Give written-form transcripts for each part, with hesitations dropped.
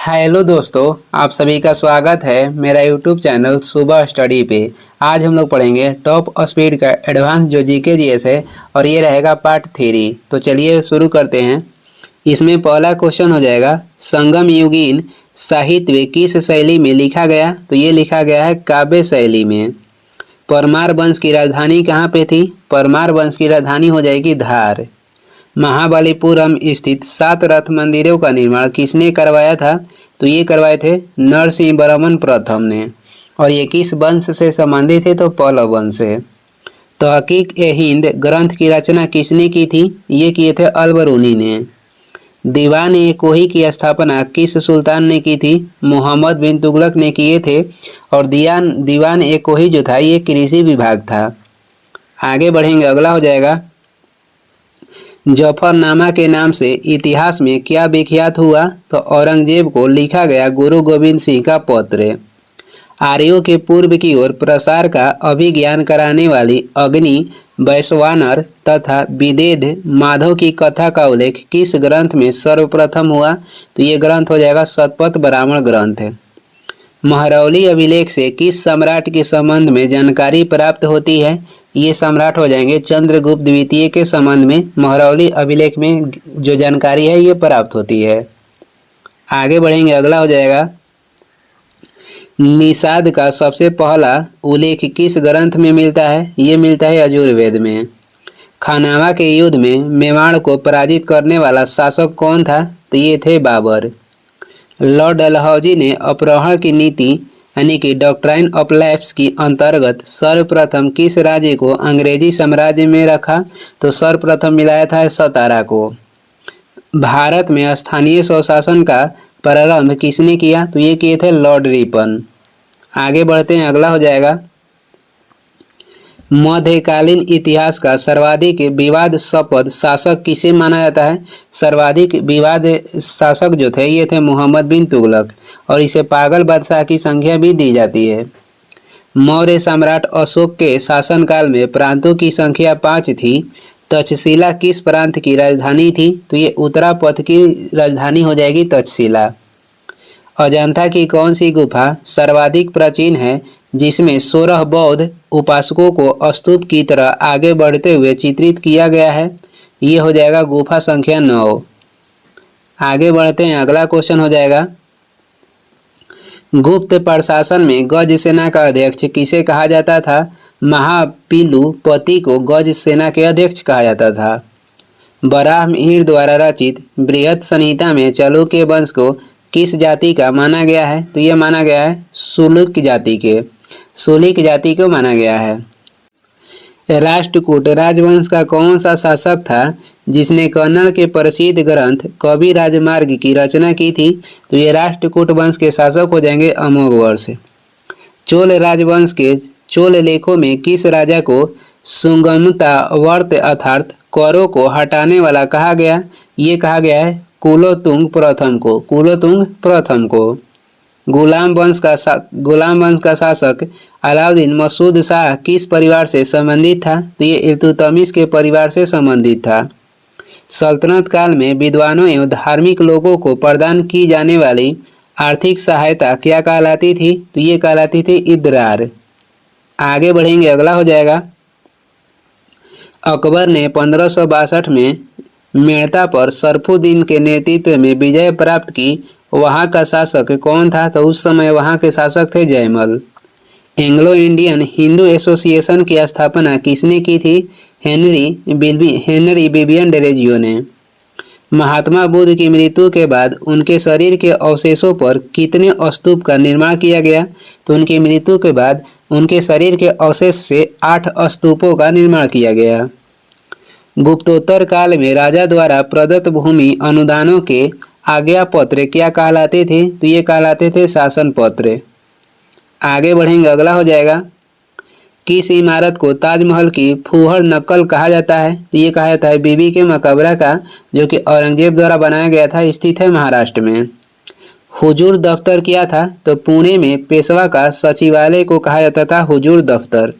Hello दोस्तों, आप सभी का स्वागत है मेरा यूट्यूब चैनल सुबह स्टडी पे। आज हम लोग पढ़ेंगे टॉप स्पीड का एडवांस जो जीके जीएस है और ये रहेगा पार्ट 3। तो चलिए शुरू करते हैं। इसमें पहला क्वेश्चन हो जाएगा, संगम युगीन साहित्य किस शैली में लिखा गया? तो ये लिखा गया है काव्य शैली में। परमार वंश की राजधानी कहाँ पे थी? परमार वंश की राजधानी हो जाएगी धार। महाबलीपुरम स्थित 7 रथ मंदिरों का निर्माण किसने करवाया था? तो ये करवाए थे नरसिंह वर्मन प्रथम ने। और ये किस वंश से संबंधित है? तो पल्लव वंश से। तहकीक-ए-हिंद ग्रंथ की रचना किसने की थी? ये किए थे अलबरूनी ने। दीवान-ए-कोही की स्थापना किस सुल्तान ने की थी? मोहम्मद बिन तुगलक ने किए थे। और दीवान-ए-कोही जो था ये कृषि विभाग था। आगे बढ़ेंगे, अगला हो जाएगा, जफरनामा के नाम से इतिहास में क्या विख्यात हुआ? तो औरंगजेब को लिखा गया गुरु गोविंद सिंह का पत्र। आर्यों के पूर्व की ओर प्रसार का अभिज्ञान कराने वाली अग्नि, वैश्वानर तथा विदेध माधव की कथा का उल्लेख किस ग्रंथ में सर्वप्रथम हुआ? तो ये ग्रंथ हो जाएगा शतपथ ब्राह्मण ग्रंथ। महरौली अभिलेख से किस सम्राट के संबंध में जानकारी प्राप्त होती है? ये सम्राट हो जाएंगे चंद्रगुप्त द्वितीय के संबंध में महरौली अभिलेख में जो जानकारी है ये प्राप्त होती है। आगे बढ़ेंगे, अगला हो जाएगा, निषाद का सबसे पहला उल्लेख किस ग्रंथ में मिलता है? ये मिलता है यजुर्वेद में। खानावा के युद्ध में मेवाड़ को पराजित करने वाला शासक कौन था? तो ये थे बाबर। लॉर्ड डलहौजी ने अपहरण की नीति यानी कि डॉक्ट्राइन ऑफ लैप्स की अंतर्गत सर्वप्रथम किस राज्य को अंग्रेजी साम्राज्य में रखा? तो सर्वप्रथम मिलाया था सतारा को। भारत में स्थानीय स्वशासन का प्रारंभ किसने किया? तो ये किए थे लॉर्ड रिपन। आगे बढ़ते हैं, अगला हो जाएगा, मध्यकालीन इतिहास का सर्वाधिक विवादास्पद शासक किसे माना जाता है? सर्वाधिक विवाद शासक जो थे ये थे मोहम्मद बिन तुगलक। और इसे पागल बादशाह की संख्या भी दी जाती है। मौर्य सम्राट अशोक के शासनकाल में प्रांतों की संख्या 5 थी। तक्षशिला किस प्रांत की राजधानी थी? तो ये उत्तरापथ की राजधानी हो जाएगी तक्षशिला। अजंता की कौन सी गुफा सर्वाधिक प्राचीन है जिसमें 16 बौद्ध उपासकों को स्तूप की तरह आगे बढ़ते हुए चित्रित किया गया है? ये हो जाएगा गुफा संख्या 9। आगे बढ़ते हैं, अगला क्वेश्चन हो जाएगा, गुप्त प्रशासन में गज सेना का अध्यक्ष किसे कहा जाता था? महापिलुपति को गज सेना के अध्यक्ष कहा जाता था। बराहमिहिर द्वारा रचित बृहत संहिता में चालुक्य वंश को किस जाति का माना गया है? तो ये माना गया है सुलुक जाति के। सुलिक जाति को माना गया है। राष्ट्रकूट राजवंश का कौन सा शासक था जिसने कन्नड़ के प्रसिद्ध ग्रंथ कवि राजमार्ग की रचना की थी? तो ये राष्ट्रकूट वंश के शासक हो जाएंगे अमोघवर्ष। चोल राजवंश के चोल लेखों में किस राजा को सुगमता व्रत अर्थात करों को हटाने वाला कहा गया? ये कहा गया है कुलोतुंग प्रथम को। कुलोतुंग प्रथम को। गुलाम वंश का शासक अलाउद्दीन मसूद शाह किस परिवार से संबंधित था? तो ये इल्तुतमिश के परिवार से संबंधित था। सल्तनत काल में विद्वानों एवं धार्मिक लोगों को प्रदान की जाने वाली आर्थिक सहायता क्या कहलाती थी? तो ये कहलाती थी इदरार। आगे बढ़ेंगे, अगला हो जाएगा, अकबर ने 1562 में मेड़ता पर सरफुद्दीन के नेतृत्व में विजय प्राप्त की। वहाँ का शासक कौन था? तो उस समय वहाँ के शासक थे Jaimal. Anglo Indian Hindu Association की स्थापना किसने की थी? हेनरी विवियन डेरेजियो ने। महात्मा बुद्ध की मृत्यु के बाद उनके शरीर के अवशेषों पर कितने स्तूप का निर्माण किया गया? तो उनकी मृत्यु के बाद उनके शरीर के अवशेष से 8 स्तूपों का निर्माण किया गया। गुप्तोत्तर काल में राजा द्वारा प्रदत्त भूमि अनुदानों के आज्ञा पत्र क्या कहलाते थे? तो ये कहलाते थे शासन पत्र। आगे बढ़ेंगे, अगला हो जाएगा, किस इमारत को ताजमहल की फूहड़ नकल कहा जाता है? तो ये कहा जाता है बीबी के मकबरा का, जो कि औरंगजेब द्वारा बनाया गया था, स्थित है महाराष्ट्र में। हुजूर दफ्तर क्या था? तो पुणे में पेशवा का सचिवालय को कहा जाता था हुजूर दफ्तर।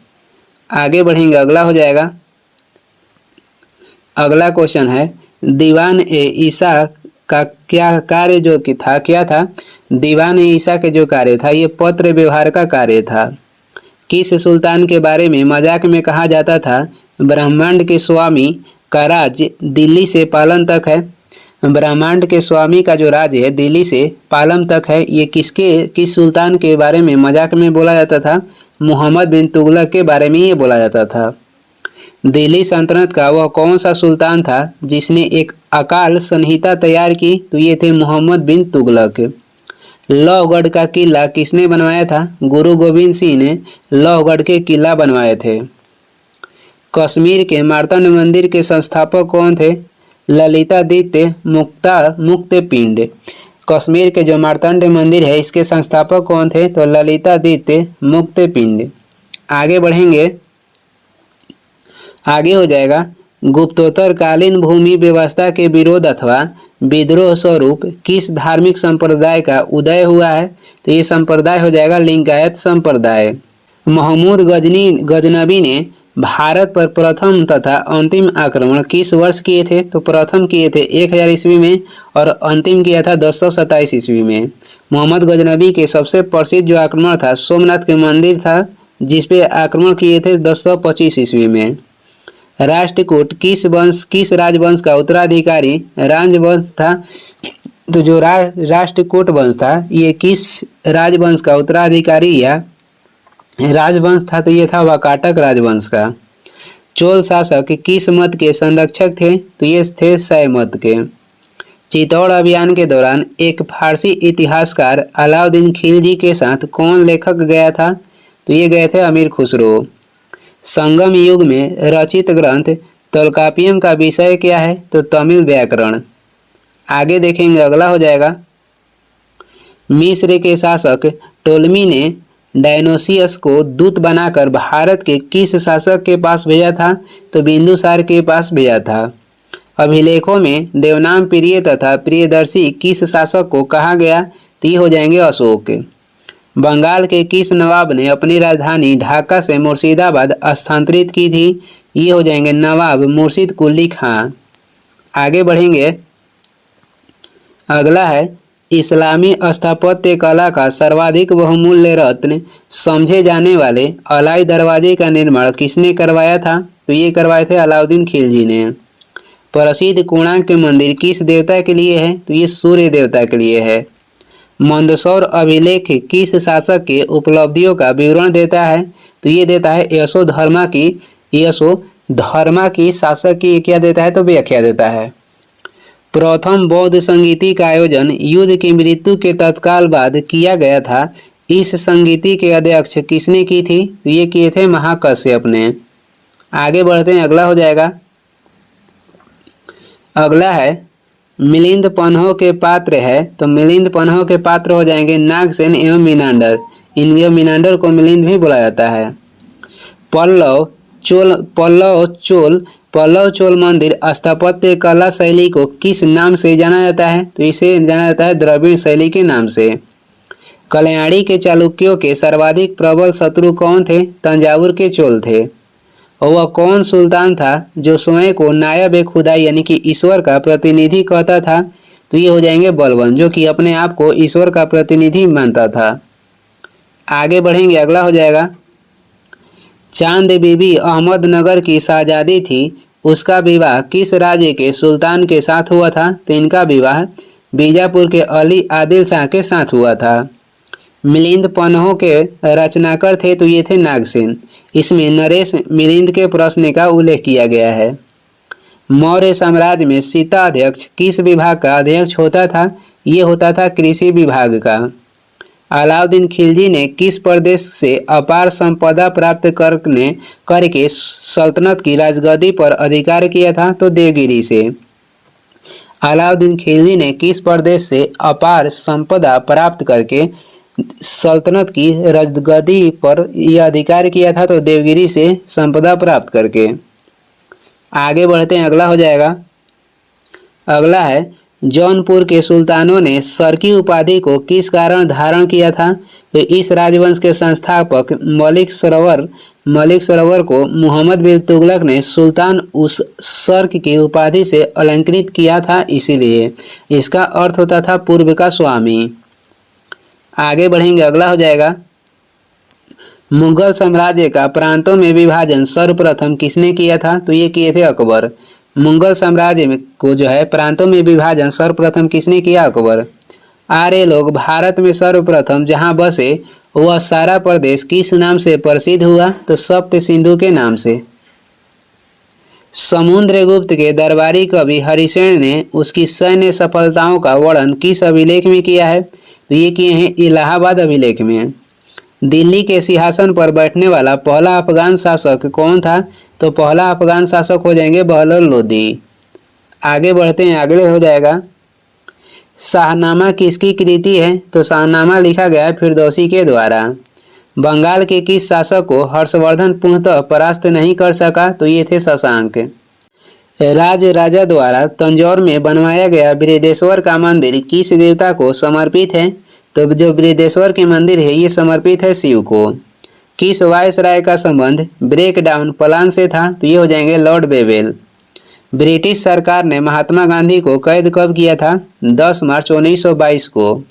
आगे बढ़ेंगे, अगला हो जाएगा, अगला क्वेश्चन है, दीवान ए ईसा का क्या कार्य जो कि था क्या था? दीवान ईसा के जो कार्य था ये पत्र व्यवहार का कार्य था। किस सुल्तान के बारे में मजाक में कहा जाता था ब्रह्मांड के स्वामी का राज्य दिल्ली से पालन तक है। ब्रह्मांड के स्वामी का जो राज्य है दिल्ली से पालम तक है, ये किस सुल्तान के बारे में मजाक में बोला जाता था? मोहम्मद बिन तुगलक के बारे में ये बोला जाता था। दिल्ली सल्तनत का वह कौन सा सुल्तान था जिसने एक अकाल संहिता तैयार की? तो ये थे मोहम्मद बिन तुगलक। लौहगढ़ का किला किसने बनवाया था? गुरु गोविंद सिंह ने लौहगढ़ के किला बनवाए थे। कश्मीर के मार्तंड मंदिर के संस्थापक कौन थे? ललितादित्य मुक्तपिंड। कश्मीर के जो मार्तंड मंदिर है इसके संस्थापक कौन थे? तो ललितादित्य मुक्तपिंड। आगे बढ़ेंगे, आगे हो जाएगा गुप्तोत्तरकालीन भूमि व्यवस्था के विरोध अथवा विद्रोह स्वरूप किस धार्मिक संप्रदाय का उदय हुआ है? तो ये संप्रदाय हो जाएगा लिंगायत संप्रदाय। महमूद गजनबी ने भारत पर प्रथम तथा अंतिम आक्रमण किस वर्ष किए थे? तो प्रथम किए थे 1000 ईस्वी में और अंतिम किया था 1027 ईस्वी में। मोहम्मद गजनबी के सबसे प्रसिद्ध जो आक्रमण था सोमनाथ के मंदिर था, जिसपे आक्रमण किए थे 1025 ईस्वी में। राष्ट्रकूट किस राजवंश का उत्तराधिकारी राजवंश था? तो जो राष्ट्रकूट वंश था ये किस राजवंश का उत्तराधिकारी या राजवंश था? तो ये था वाकाटक राजवंश का। चोल शासक किस मत के संरक्षक थे? तो ये थे शैव मत के। चित्तौड़ अभियान के दौरान एक फारसी इतिहासकार अलाउद्दीन खिलजी के साथ कौन लेखक गया था? तो ये गए थे अमीर खुसरो। संगम युग में रचित ग्रंथ तोल्कापियम का विषय क्या है? तो तमिल व्याकरण। आगे देखेंगे, अगला हो जाएगा मिस्र के शासक टोलमी ने डायनोसियस को दूत बनाकर भारत के किस शासक के पास भेजा था? तो बिंदुसार के पास भेजा था। अभिलेखों में देवनाम प्रिय तथा प्रियदर्शी किस शासक को कहा गया? तो ये हो जाएंगे अशोक। बंगाल के किस नवाब ने अपनी राजधानी ढाका से मुर्शिदाबाद स्थानांतरित की थी? ये हो जाएंगे नवाब मुर्शिद कुली खां। आगे बढ़ेंगे, अगला है इस्लामी स्थापत्य कला का सर्वाधिक बहुमूल्य रत्न समझे जाने वाले अलाई दरवाजे का निर्माण किसने करवाया था? तो ये करवाए थे अलाउद्दीन खिलजी ने। प्रसिद्ध कोणार्क के मंदिर किस देवता के लिए है? तो ये सूर्य देवता के लिए है। मंदसौर अभिलेख किस शासक के उपलब्धियों का विवरण देता है? तो ये देता है यशोधर्मा की शासक की क्या देता है? तो व्याख्या देता है। प्रथम बौद्ध संगीति का आयोजन युद्ध की मृत्यु के तत्काल बाद किया गया था। इस संगीति के अध्यक्ष किसने की थी? तो ये किए थे महाकश्यप ने। आगे बढ़ते हैं, अगला हो जाएगा, अगला है मिलिंद पन्हों के पात्र है। तो मिलिंद पन्हों के पात्र हो जाएंगे नागसेन एवं मीनांडर। इन मीनांडर को मिलिंद भी बुलाया जाता है। पल्लव चोल मंदिर स्थापत्य कला शैली को किस नाम से जाना जाता है? तो इसे जाना जाता है द्रविड़ शैली के नाम से। कल्याणी के चालुक्यों के सर्वाधिक प्रबल शत्रु कौन थे? तंजावुर के चोल थे। और वह कौन सुल्तान था जो स्वयं को नायब खुदा यानी कि ईश्वर का प्रतिनिधि कहता था? तो ये हो जाएंगे बलबन, जो कि अपने आप को ईश्वर का प्रतिनिधि मानता था। आगे बढ़ेंगे, अगला हो जाएगा चांद बीबी अहमदनगर की शहजादी थी, उसका विवाह किस राज्य के सुल्तान के साथ हुआ था? तो इनका विवाह बीजापुर के अली आदिल शाह के साथ हुआ था। मिलिंद पन्हों के रचनाकार थे, तो ये थे नागसेन। इसमें नरेश मिलिंद के प्रश्न का उल्लेख किया गया है। मौर्य साम्राज्य में सीता अध्यक्ष किस विभाग का अध्यक्ष होता था? ये होता था कृषि विभाग का। अलाउद्दीन खिलजी ने किस प्रदेश से अपार संपदा प्राप्त करके सल्तनत की राजगद्दी पर अधिकार किया था? तो देवगिरी से। अलाउद्दीन खिलजी ने किस प्रदेश से अपार संपदा प्राप्त करके सल्तनत की राजगद्दी पर यह अधिकार किया था? तो देवगिरी से संपदा प्राप्त करके। आगे बढ़ते हैं, अगला हो जाएगा, अगला है जौनपुर के सुल्तानों ने सर की उपाधि को किस कारण धारण किया था? तो इस राजवंश के संस्थापक मलिक सरोवर को मोहम्मद बिन तुगलक ने सुल्तान उस सर्क की उपाधि से अलंकृत किया था, इसीलिए इसका अर्थ होता था पूर्व का स्वामी। आगे बढ़ेंगे, अगला हो जाएगा मुगल साम्राज्य का प्रांतों में विभाजन सर्वप्रथम किसने किया था? तो ये किए थे अकबर। मुगल साम्राज्य में को जो है प्रांतों में विभाजन सर्वप्रथम किसने किया? अकबर। आर्य लोग भारत में सर्वप्रथम जहां बसे वह सारा प्रदेश किस नाम से प्रसिद्ध हुआ? तो सप्त सिंधु के नाम से। समुद्रगुप्त के दरबारी कवि हरिसेन ने उसकी सैन्य सफलताओं का वर्णन किस अभिलेख में किया है? तो ये किए हैं इलाहाबाद अभिलेख में। दिल्ली के सिंहासन पर बैठने वाला पहला अफगान शासक कौन था? तो पहला अफगान शासक हो जाएंगे बहलोल लोदी। आगे बढ़ते हैं, अगले हो जाएगा शाहनामा किसकी कृति है? तो शाहनामा लिखा गया है फिरदौसी के द्वारा। बंगाल के किस शासक को हर्षवर्धन पूर्णतः परास्त नहीं कर सका? तो ये थे शशांक। राज राजा द्वारा तंजौर में बनवाया गया बृहदेश्वर का मंदिर किस देवता को समर्पित है? तो जो बृहदेश्वर के मंदिर है ये समर्पित है शिव को। किस वायसराय का संबंध ब्रेक डाउन प्लान से था? तो ये हो जाएंगे लॉर्ड बेवेल। ब्रिटिश सरकार ने महात्मा गांधी को कैद कब किया था? 10 मार्च 1922 को।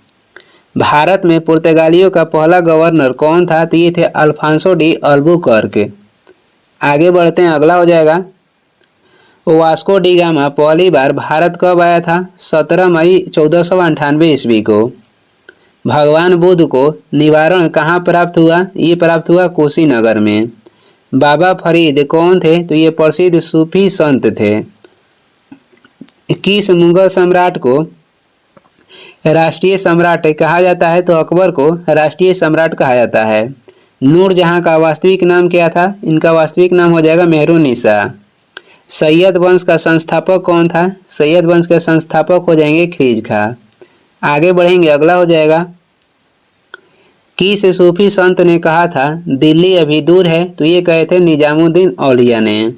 भारत में पुर्तगालियों का पहला गवर्नर कौन था? तो ये थे अल्फांसो डी अल्बुकर्क। आगे बढ़ते हैं, अगला हो जाएगा वास्को डी गामा पहली बार भारत कब आया था? 17 मई 1498 ईस्वी को। भगवान बुद्ध को निवारण कहाँ प्राप्त हुआ? ये प्राप्त हुआ कुशीनगर में। बाबा फरीद कौन थे? तो ये प्रसिद्ध सूफी संत थे। किस मुगल सम्राट को राष्ट्रीय सम्राट कहा जाता है? तो अकबर को राष्ट्रीय सम्राट कहा जाता है। नूरजहां का वास्तविक नाम क्या था? इनका वास्तविक नाम हो जाएगा मेहरुन्निसा। सैयद वंश का संस्थापक कौन था? सैयद वंश के संस्थापक हो जाएंगे खिलजी खां। आगे बढ़ेंगे, अगला हो जाएगा किस सूफी संत ने कहा था दिल्ली अभी दूर है? तो ये कहे थे निजामुद्दीन औलिया ने।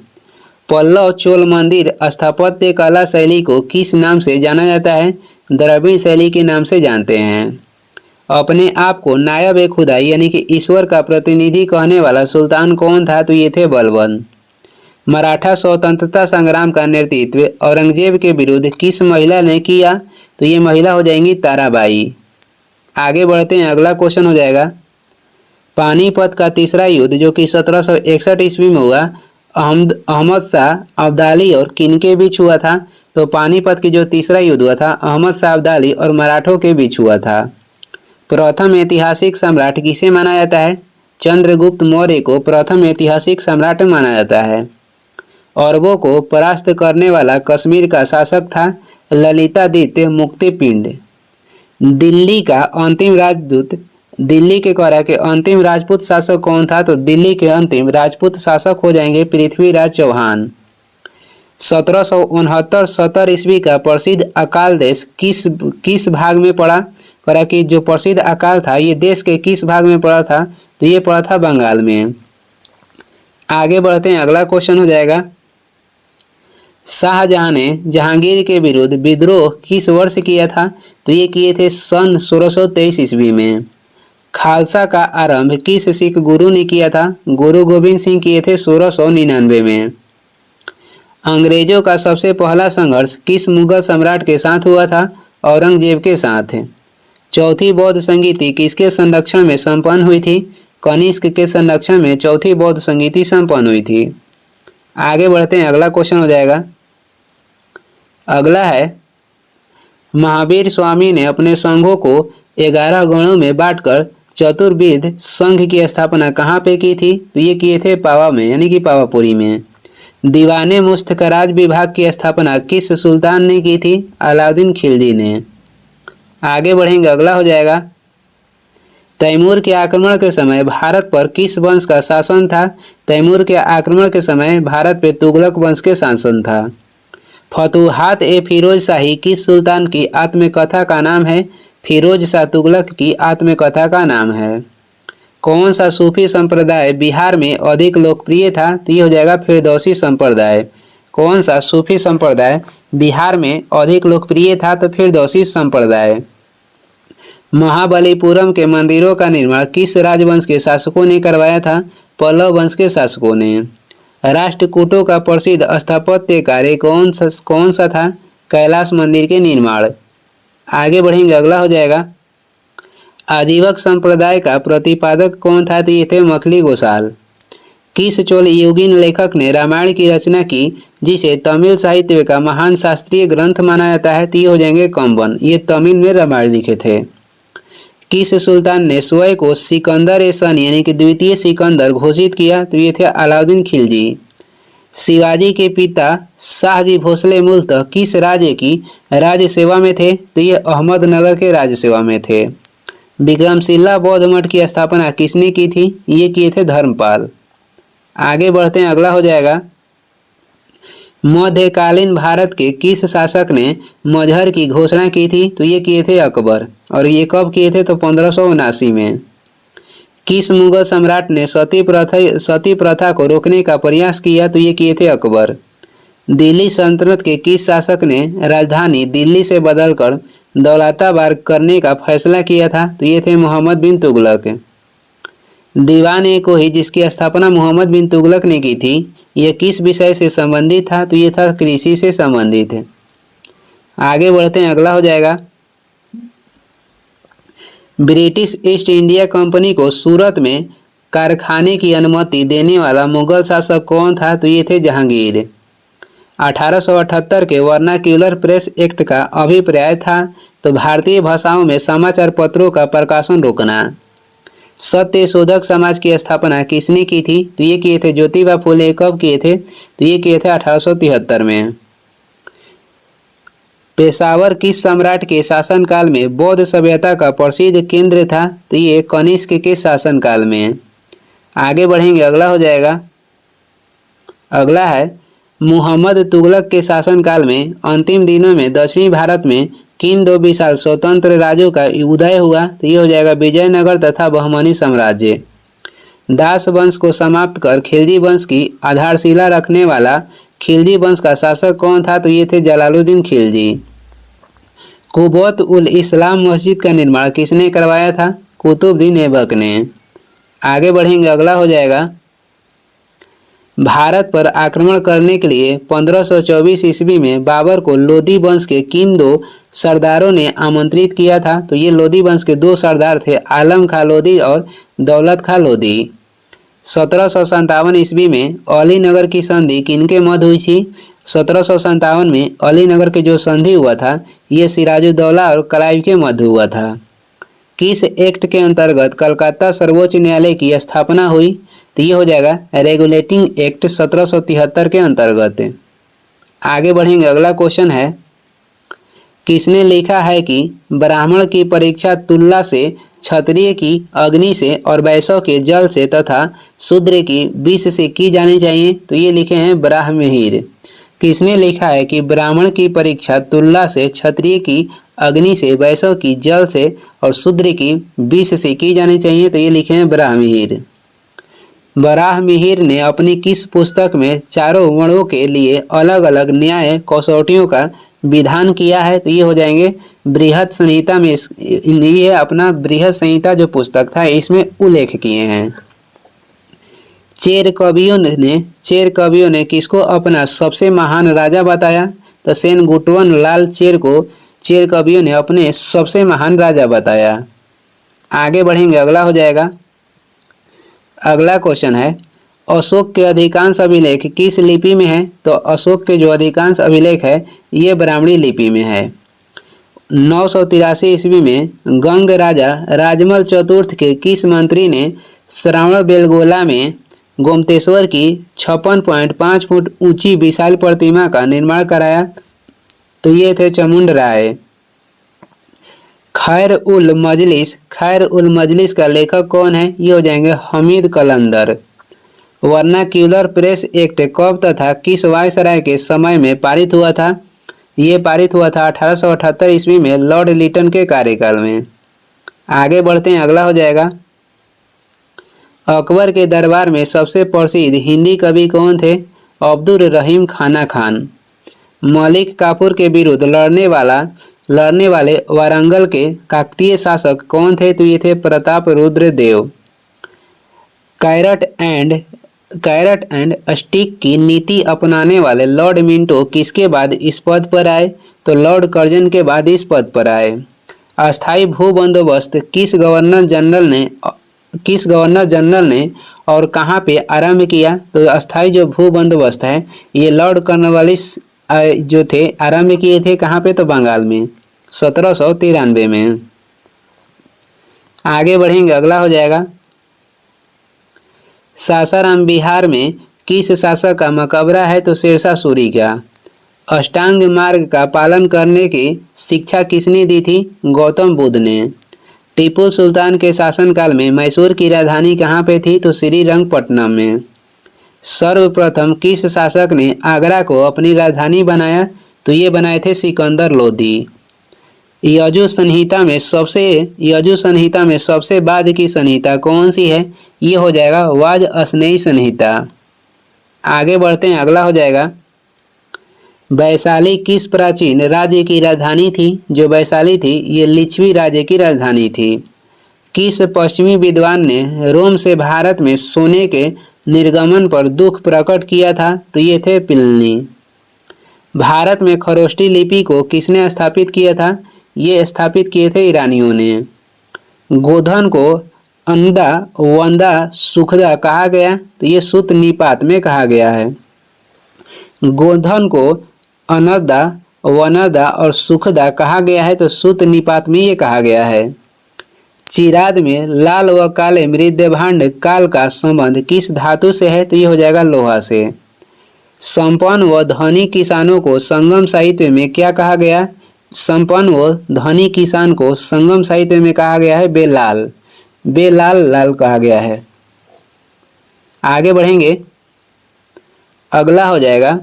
पल्लव चोल मंदिर स्थापत्य कला शैली को किस नाम से जाना जाता है? द्रविड़ शैली के नाम से जानते हैं। अपने आप को नायब ए खुदाई यानी कि ईश्वर का प्रतिनिधि कहने वाला सुल्तान कौन था? तो ये थे बलबन। मराठा स्वतंत्रता संग्राम का नेतृत्व औरंगजेब के विरुद्ध किस महिला ने किया? तो ये महिला हो जाएंगी ताराबाई। आगे बढ़ते हैं, अगला क्वेश्चन हो जाएगा पानीपत का तीसरा युद्ध जो कि 1761 ईस्वी में हुआ अहमद शाह अब्दाली और किनके बीच हुआ था? तो पानीपत की जो तीसरा युद्ध हुआ था अहमद शाह अब्दाली और मराठों के बीच हुआ था। प्रथम ऐतिहासिक सम्राट किसे माना जाता है? चंद्रगुप्त मौर्य को प्रथम ऐतिहासिक सम्राट माना जाता है। अरबों को परास्त करने वाला कश्मीर का शासक था ललितादित्य मुक्तिपिंड। दिल्ली का अंतिम राजदूत दिल्ली के कौरा के अंतिम राजपूत शासक कौन था? तो दिल्ली के अंतिम राजपूत शासक हो जाएंगे पृथ्वीराज चौहान। 1769-70 ईस्वी का प्रसिद्ध अकाल देश किस भाग में पड़ा? कौरा कि जो प्रसिद्ध अकाल था ये देश के किस भाग में पड़ा था? तो ये पड़ा था बंगाल में। आगे बढ़ते हैं, अगला क्वेश्चन हो जाएगा शाहजहां ने जहांगीर के विरुद्ध विद्रोह किस वर्ष किया था? तो ये किए थे सन 1623 ईस्वी में। खालसा का आरंभ किस सिख गुरु ने किया था? गुरु गोविंद सिंह किए थे 1699 में। अंग्रेजों का सबसे पहला संघर्ष किस मुगल सम्राट के साथ हुआ था? औरंगजेब के साथ। चौथी बौद्ध संगीति किसके संरक्षण में संपन्न हुई थी? कनिष्क के संरक्षण में चौथी बौद्ध संगीति संपन्न हुई थी। आगे बढ़ते हैं, अगला क्वेश्चन हो जाएगा अगला है महावीर स्वामी ने अपने संघों को 11 गणों में बांटकर चतुर्विध संघ की स्थापना कहाँ पे की थी? तो ये किए थे पावा में यानी कि पावापुरी में। दीवाने मुस्तखराज विभाग की स्थापना किस सुल्तान ने की थी? अलाउद्दीन खिलजी ने। आगे बढ़ेंगे, अगला हो जाएगा तैमूर के आक्रमण के समय भारत पर किस वंश का शासन था? तैमूर के आक्रमण के समय भारत पे तुगलक वंश के शासन था। फतुहात ए फिरोज शाही किस सुल्तान की आत्मकथा का नाम है? फिरोज शाह तुगलक की आत्मकथा का नाम है। कौन सा सूफी संप्रदाय बिहार में अधिक लोकप्रिय था? तो ये हो जाएगा फिरदौसी संप्रदाय। कौन सा सूफी संप्रदाय बिहार में अधिक लोकप्रिय था? तो फिरदौसी संप्रदाय। महाबलीपुरम के मंदिरों का निर्माण किस राजवंश के शासकों ने करवाया था? पल्लव वंश के शासकों ने। राष्ट्रकूटों का प्रसिद्ध स्थापत्य कार्य कौन सा था? कैलाश मंदिर के निर्माण। आगे बढ़ेंगे, अगला हो जाएगा आजीवक संप्रदाय का प्रतिपादक कौन था? तो ये थे मखली गोसाल। किस चोल युगीन लेखक ने रामायण की रचना की जिसे तमिल साहित्य का महान शास्त्रीय ग्रंथ माना जाता है? तो ये हो जाएंगे कंबन। ये तमिल में रामायण लिखे थे। किस सुल्तान ने स्वयं को सिकंदर ए सन यानी कि द्वितीय सिकंदर घोषित किया? तो ये थे अलाउद्दीन खिलजी। शिवाजी के पिता शाहजी भोसले मूलतः किस राज्य की राज्य सेवा में थे? तो ये अहमदनगर के राज्य सेवा में थे। विक्रमशिला बौद्ध मठ की स्थापना किसने की थी? ये किए थे धर्मपाल। आगे बढ़ते हैं, अगला हो जाएगा मध्यकालीन भारत के किस शासक ने मजहर की घोषणा की थी? तो ये किए थे अकबर। और ये कब किए थे? तो 1579 में। किस मुगल सम्राट ने सती प्रथा को रोकने का प्रयास किया? तो ये किए थे अकबर। दिल्ली सल्तनत के किस शासक ने राजधानी दिल्ली से बदलकर दौलताबाद करने का फैसला किया था? तो ये थे मोहम्मद बिन तुगलक। दीवान-ए-कोही जिसकी स्थापना मोहम्मद बिन तुगलक ने की थी, यह किस विषय से संबंधित था? तो ये था कृषि से संबंधित है। आगे बढ़ते हैं, अगला हो जाएगा ब्रिटिश ईस्ट इंडिया कंपनी को सूरत में कारखाने की अनुमति देने वाला मुगल शासक कौन था? तो ये थे जहांगीर। 1878 के वर्नाक्यूलर प्रेस एक्ट का अभिप्राय था तो भारतीय भाषाओं में समाचार पत्रों का प्रकाशन रोकना। सत्य शोधक समाज की स्थापना किसने की थी? तो ये किए थे ज्योतिबा फुले। कब किए थे? तो ये किए थे 1873 में। पेशावर किस सम्राट के शासनकाल में बौद्ध सभ्यता का प्रसिद्ध केंद्र था? तो ये कनिष्क के शासनकाल में। आगे बढ़ेंगे, अगला हो जाएगा, अगला है मुहम्मद तुगलक के शासनकाल में अंतिम दिनों में दक्षिणी भारत में किन दो विशाल स्वतंत्र राज्यों का उदय हुआ? तो ये हो जाएगा विजयनगर तथा बहमनी साम्राज्य। दास वंश को समाप्त कर खिलजी वंश की आधारशिला रखने वाला खिलजी वंश का शासक कौन था? तो ये थे जलालुद्दीन खिलजी। कुबोत उल इस्लाम मस्जिद का निर्माण किसने करवाया था? कुतुबुद्दीन ऐबक ने। आगे बढ़ेंगे, अगला हो जाएगा भारत पर आक्रमण करने के लिए 1524 ईस्वी में बाबर को लोदी वंश के किन दो सरदारों ने आमंत्रित किया था? तो ये लोदी वंश के दो सरदार थे, आलम खां लोदी और दौलत खां लोदी। 1757 ईस्वी में अलीनगर की संधि किनके मध्य हुई थी? 1757 में अलीनगर के जो संधि हुआ था ये सिराजुद्दौला और क्लाइव के मध्य हुआ था। किस एक्ट के अंतर्गत कलकत्ता सर्वोच्च न्यायालय की स्थापना हुई? तो ये हो जाएगा रेगुलेटिंग एक्ट 1773 के अंतर्गत। आगे बढ़ेंगे, अगला क्वेश्चन है किसने लिखा है कि ब्राह्मण की परीक्षा तुला से, क्षत्रिय की अग्नि से और वैश्य के जल से तथा शूद्र की विष से की जानी चाहिए? तो ये लिखे हैं ब्राह्महीर। किसने लिखा है कि ब्राह्मण की परीक्षा तुला से, क्षत्रिय की अग्नि से, वैश्य की जल से और शूद्र की विष से की जानी चाहिए? तो ये लिखे हैं ब्राह्महीर। बराहमिहिर ने अपनी किस पुस्तक में चारों वर्णों के लिए अलग अलग न्याय कसौटियों का विधान किया है? तो ये हो जाएंगे बृहत संहिता में। ये अपना बृहत संहिता जो पुस्तक था इसमें उल्लेख किए हैं। चेर कवियों ने किसको अपना सबसे महान राजा बताया? तो सेनगुटवन लाल चेर को चेर कवियों ने अपने सबसे महान राजा बताया। आगे बढ़ेंगे, अगला हो जाएगा, अगला क्वेश्चन है अशोक के अधिकांश अभिलेख किस लिपि में है? तो अशोक के जो अधिकांश अभिलेख है ये ब्राह्मणी लिपि में है। 983 ईस्वी में गंग राजा राजमल चतुर्थ के किस मंत्री ने श्रावण बेलगोला में गोमतेश्वर की 56.5 फुट ऊंची विशाल प्रतिमा का निर्माण कराया? तो ये थे चामुंड राय। खैर उल मजलिस का लेखक कौन है? ये हो जाएंगे हमीद कलंदर। वर्नाक्यूलर प्रेस एक्ट कब तथा किस वायसराय के समय में पारित हुआ था? ये पारित हुआ था 1878 ईस्वी में लॉर्ड लिटन के कार्यकाल में। आगे बढ़ते हैं, अगला हो जाएगा अकबर के दरबार में सबसे प्रसिद्ध हिंदी कवि कौन थे? अब्दुल रहीम खाना खान। मलिक काफूर के विरुद्ध लड़ने वाले वारंगल के काकतीय शासक कौन थे? तो ये थे प्रताप रुद्र देव। कैरट एंड स्टिक की नीति अपनाने वाले लॉर्ड मिंटो किसके बाद इस पद पर आए? तो लॉर्ड कर्जन के बाद इस पद पर आए। अस्थाई भू बंदोबस्त किस गवर्नर जनरल ने और कहाँ पे आरंभ किया? तो अस्थाई जो भू बंदोबस्त है ये लॉर्ड कॉर्नवालिस जो थे आरंभ किए थे। कहाँ पे? तो बंगाल में 1793 में। आगे बढ़ेंगे, अगला हो जाएगा सासाराम बिहार में किस शासक का मकबरा है? तो शेरशाह सूरी का। अष्टांग मार्ग का पालन करने की शिक्षा किसने दी थी? गौतम बुद्ध ने। टीपू सुल्तान के शासनकाल में मैसूर की राजधानी कहाँ पे थी? तो श्रीरंगपट्टनम में। सर्वप्रथम किस शासक ने आगरा को अपनी राजधानी बनाया? तो ये बनाए थे सिकंदर लोदी। यजु संहिता में सबसे बाद की संहिता कौन सी है? ये हो जाएगा वाजस्नेयी संहिता। आगे बढ़ते हैं, अगला हो जाएगा वैशाली किस प्राचीन राज्य की राजधानी थी? जो वैशाली थी ये लिच्छवी राज्य की राजधानी थी। किस पश्चिमी विद्वान ने रोम से भारत में सोने के निर्गमन पर दुख प्रकट किया था? तो ये थे प्लिनी। भारत में खरोष्टी लिपि को किसने स्थापित किया था? ये स्थापित किए थे ईरानियों ने। गोधन को अंदा वंदा सुखदा कहा गया? तो ये सूत निपात में कहा गया है। गोधन को अनदा वनदा और सुखदा कहा गया है, तो सूत निपात में ये कहा गया है। चिराद में लाल व काले मृद्भांड काल का संबंध किस धातु से है? तो ये हो जाएगा लोहा से। संपन्न व धनी किसानों को संगम साहित्य में क्या कहा गया? संपन्न व धनी किसान को संगम साहित्य में कहा गया है बेलाल। बेलाल लाल कहा गया है। आगे बढ़ेंगे, अगला हो जाएगा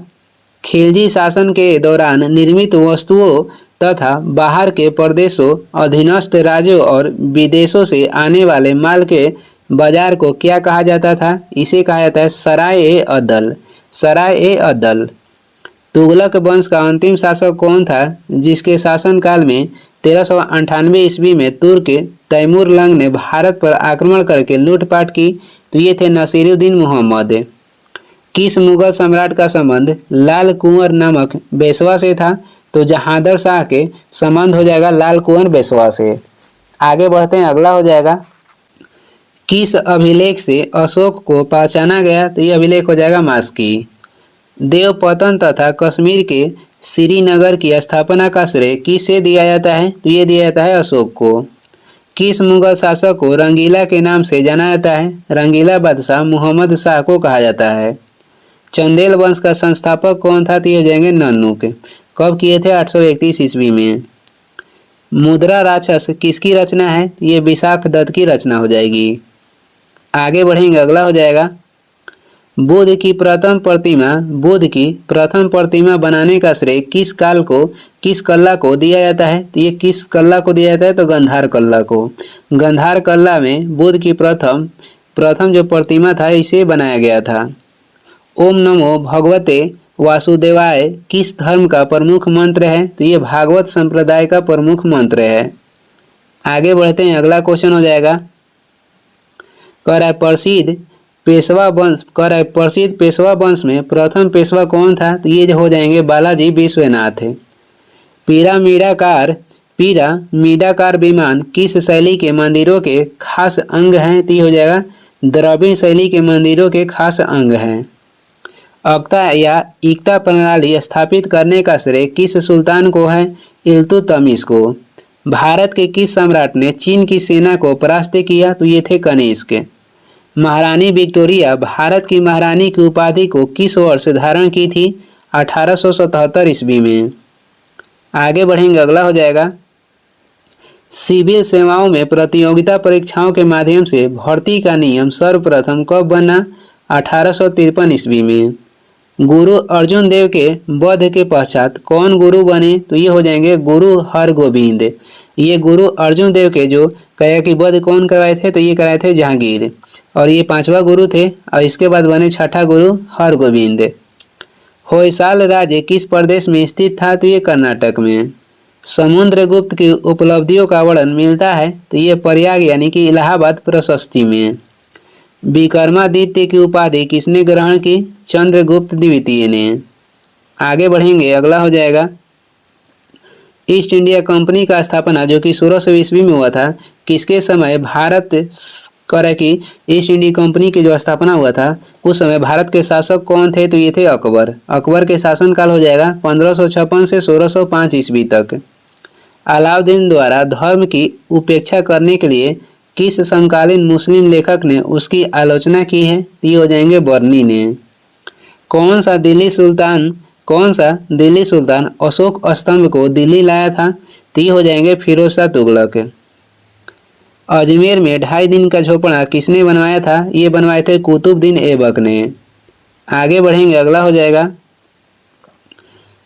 खिलजी शासन के दौरान निर्मित वस्तुओं तथा बाहर के प्रदेशों, अधीनस्थ राज्यों और विदेशों से आने वाले माल के बाजार को क्या कहा जाता था? इसे कहा जाता है सराय ए अदल। सराय ए अदल। तुगलक वंश का अंतिम शासक कौन था जिसके शासनकाल में 1398 ईस्वी में तुर्क तैमूर लंग ने भारत पर आक्रमण करके लूटपाट की? तो ये थे नसीरुद्दीन मोहम्मद। किस मुगल सम्राट का संबंध लाल कुंवर नामक बेसवा से था? तो जहांदर शाह के संबंध हो जाएगा लाल कुंवर बेसवा से। आगे बढ़ते हैं, अगला हो जाएगा किस अभिलेख से अशोक को पहचाना गया? तो ये अभिलेख हो जाएगा मास्की। देवपतन तथा कश्मीर के श्रीनगर की स्थापना का श्रेय किसे दिया जाता है? तो ये दिया जाता है अशोक को। किस मुगल शासक को रंगीला के नाम से जाना जाता है? रंगीला बादशाह मोहम्मद शाह को कहा जाता है। चंदेल वंश का संस्थापक कौन था? तो ये हो जाएंगे नन्नुक। कब किए थे? 831 ईस्वी में। मुद्रा राक्षस किसकी रचना है? ये विशाख दत्त की रचना हो जाएगी। आगे बढ़ेंगे, अगला हो जाएगा बुद्ध की प्रथम प्रतिमा बनाने का श्रेय किस कल्ला को दिया जाता है? तो ये किस कल्ला को दिया जाता है? तो गंधार कल्ला को। गंधार कल्ला में बुद्ध की प्रथम जो प्रतिमा था इसे बनाया गया था। ओम नमो भगवते वासुदेवाय किस धर्म का प्रमुख मंत्र है? तो ये भागवत संप्रदाय का प्रमुख मंत्र है। आगे बढ़ते हैं, अगला क्वेश्चन हो जाएगा कह रहा है प्रसिद्ध पेशवा वंश में प्रथम पेशवा कौन था? तो ये हो जाएंगे बालाजी विश्वनाथ। पिरामिडाकार विमान किस शैली के मंदिरों के खास अंग हैं? तो ये हो जाएगा द्रविड़ शैली के मंदिरों के खास अंग हैं। अक्ता या इक्ता प्रणाली स्थापित करने का श्रेय किस सुल्तान को है? इल्तुतमिश को। भारत के किस सम्राट ने चीन की सेना को परास्त किया? तो ये थे कनिष्क। महारानी विक्टोरिया भारत की महारानी की उपाधि को किस वर्ष धारण की थी? 1877 ईस्वी में। आगे बढ़ेंगे, अगला हो जाएगा सिविल सेवाओं में प्रतियोगिता परीक्षाओं के माध्यम से भर्ती का नियम सर्वप्रथम कब बना? 1853 ईस्वी में। गुरु अर्जुन देव के वध के पश्चात कौन गुरु बने? तो ये हो जाएंगे गुरु हरगोविंद। ये गुरु अर्जुन देव के जो कहा कि वध कौन करवाए थे? तो ये कराए थे जहांगीर, और ये 5वां गुरु थे, और इसके बाद बने 6ठा गुरु हरगोविंद। होयसाल राज्य किस प्रदेश में स्थित था? तो ये कर्नाटक में। समुद्रगुप्त की उपलब्धियों का वर्णन मिलता है? तो ये प्रयाग यानी कि इलाहाबाद प्रशस्ति में। विक्रमादित्य की उपाधि किसने ग्रहण की? चंद्रगुप्त द्वितीय ने। आगे बढ़ेंगे, अगला हो जाएगा ईस्ट इंडिया कंपनी का स्थापना जो कि 1600 ईस्वी में हुआ था, किसके समय भारत करे कि ईस्ट इंडिया कंपनी की जो स्थापना हुआ था उस समय भारत के शासक कौन थे? तो ये थे अकबर। अकबर के शासनकाल हो जाएगा 1556 से 1605 ईस्वी तक। अलाउद्दीन द्वारा धर्म की उपेक्षा करने के लिए किस समकालीन मुस्लिम लेखक ने उसकी आलोचना की है? ये हो जाएंगे बर्नी ने। कौन सा दिल्ली सुल्तान अशोक स्तंभ को दिल्ली लाया था? तो ये हो जाएंगे फिरोज शाह तुगलक। अजमेर में 2.5 दिन का झोपड़ा किसने बनवाया था? ये बनवाए थे कुतुबुद्दीन ऐबक ने। आगे बढ़ेंगे, अगला हो जाएगा,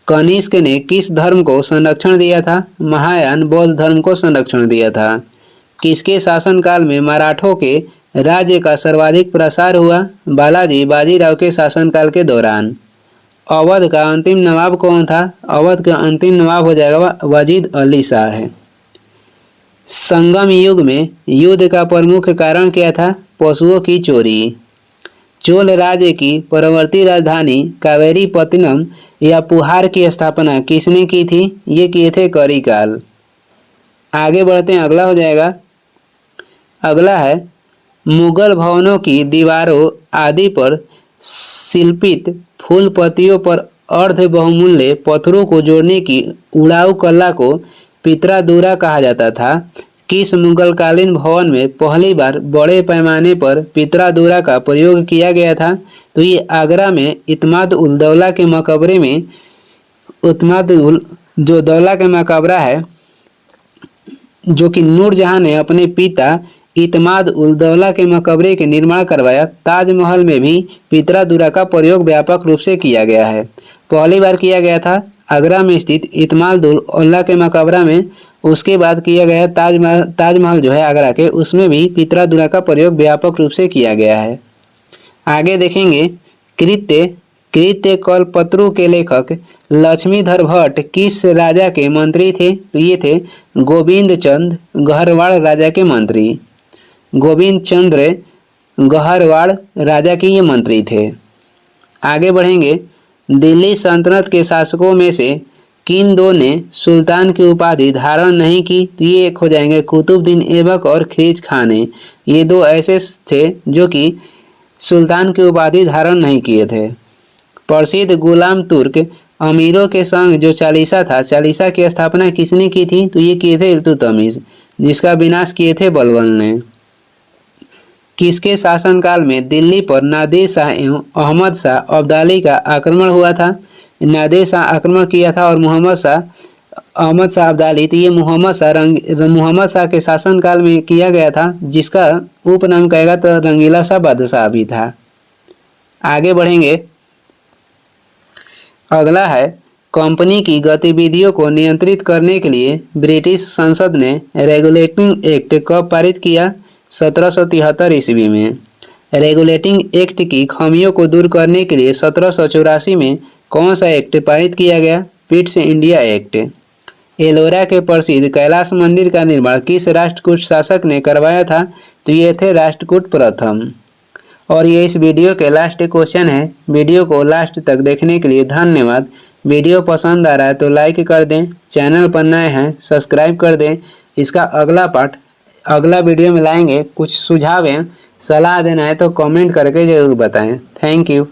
कनिष्क ने किस धर्म को संरक्षण दिया था? महायान बौद्ध धर्म को संरक्षण दिया था। किसके शासनकाल में मराठों के राज्य का सर्वाधिक प्रसार हुआ? बालाजी बाजीराव के शासनकाल के दौरान। अवध का अंतिम नवाब कौन था? अवध का अंतिम नवाब हो जाएगा वजीद अली शाह है। संगम युग में युद्ध का प्रमुख कारण क्या था? पशुओं की चोरी। चोल राज्य की परवर्ती राजधानी कावेरीपत्तनम या पुहार की स्थापना किसने की थी? ये किए थे करिकाल। आगे बढ़ते हैं, अगला हो जाएगा, अगला है मुगल भवनों की दीवारों आदि पर शिल्पित फूल पत्तियों पर अर्ध बहुमूल्य पत्थरों को जोड़ने की उड़ाऊ कला को पितरादुरा कहा जाता था। किस मुगलकालीन भवन में पहली बार बड़े पैमाने पर पितरादुरा का प्रयोग किया गया था? तो ये आगरा में इत्माद उल दौला के मकबरे में, इत्माद उल जो दौला का मकबरा है जो कि नूरजहां ने अपने पिता इत्माद उल दौला के मकबरे के निर्माण करवाया। ताजमहल में भी पितरादुरा का प्रयोग व्यापक रूप से किया गया है। पहली बार किया गया था आगरा में स्थित इत्माद उल दौला के मकबरा में, उसके बाद किया गया ताजमहल जो है आगरा के, उसमें भी पितरादुरा का प्रयोग व्यापक रूप से किया गया है। आगे देखेंगे, कृत्य कल्पतरु के लेखक लक्ष्मीधर भट्ट किस राजा के मंत्री थे? तो ये थे गोविंद चंद गहरवाड़ राजा के मंत्री। गोविंद चंद्र गहरवाड़ राजा के ये मंत्री थे। आगे बढ़ेंगे, दिल्ली सल्तनत के शासकों में से किन दो ने सुल्तान की उपाधि धारण नहीं की? तो ये एक हो जाएंगे कुतुबुद्दीन ऐबक और खिलजी खान। ये दो ऐसे थे जो कि सुल्तान की उपाधि धारण नहीं किए थे। प्रसिद्ध गुलाम तुर्क अमीरों के संग जो चालीसा था, चालीसा की स्थापना किसने की थी? तो ये किए थे इल्तुतमिश, जिसका विनाश किए थे बलबन ने। किसके शासनकाल में दिल्ली पर नादिर शाह एवं अहमद शाह अब्दाली का आक्रमण हुआ था? नादिर शाह आक्रमण किया था और मोहम्मद शाह अहमद शाह अब्दाली, तो ये मोहम्मद शाह के शासनकाल में किया गया था, जिसका उपनाम कहेगा तो रंगीला शाह बादशाह भी था। आगे बढ़ेंगे, अगला है, कंपनी की गतिविधियों को नियंत्रित करने के लिए ब्रिटिश संसद ने रेगुलेटिंग एक्ट कब पारित किया? 1773 ईस्वी में। रेगुलेटिंग एक्ट की खामियों को दूर करने के लिए 1784 में कौन सा एक्ट पारित किया गया? Pitt's India act. एलोरा के प्रसिद्ध कैलाश मंदिर का निर्माण किस राष्ट्रकूट शासक ने करवाया था? तो ये थे राष्ट्रकूट प्रथम। और ये इस वीडियो के लास्ट क्वेश्चन है। वीडियो को लास्ट तक देखने के लिए धन्यवाद। वीडियो पसंद आ रहा है तो लाइक कर दें, चैनल पर नए हैं सब्सक्राइब कर दें। इसका अगला पार्ट अगला वीडियो में लाएंगे। कुछ सुझाव हैं, सलाह देना है तो कमेंट करके ज़रूर बताएं। Thank you.